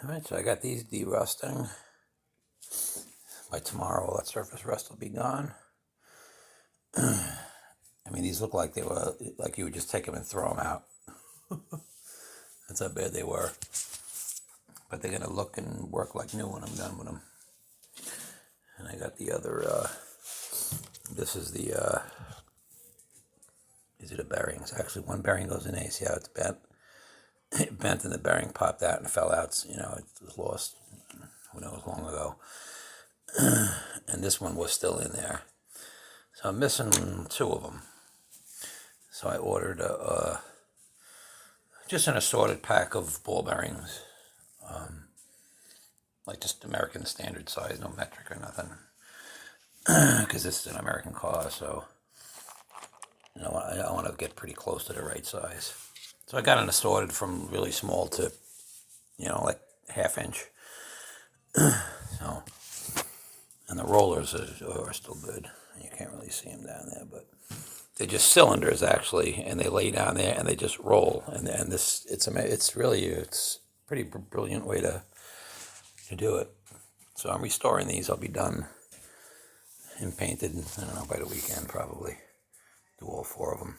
Alright, so I got these derusting. By tomorrow, all that surface rust will be gone. I mean, these look like they were, like you would just take them and throw them out. That's how bad they were. But they're going to look and work like new when I'm done with them. And I got the other, this is the, these are the bearings. Actually, one bearing goes in A. See how it's bent? It bent and the bearing popped out and fell out. You know, it was lost, who knows, long ago. And this one was still in there. So I'm missing two of them. So I ordered just an assorted pack of ball bearings. Like just American standard size, no metric or nothing. Because this is an American car, so you know, I want to get pretty close to the right size. So I got an assorted from really small to, you know, like 1/2 inch. So, and the rollers are still good. You can't really see them down there, but they're just cylinders actually, and they lay down there and they just roll. And this, it's a pretty brilliant way to do it. So I'm restoring these. I'll be done and painted, I don't know, by the weekend probably. Do all 4 of them.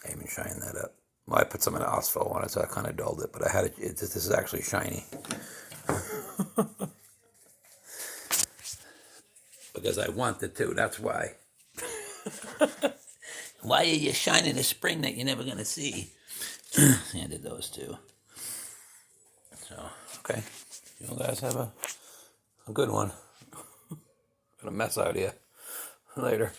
I even shine that up. Well, I put some of the asphalt on it, so I kind of dulled it, but I had it. This is actually shiny. Because I wanted to, that's why. Why are you shining a spring that you're never going to see? I did those too. So, okay. You guys have a good one. Got a mess out here. Later.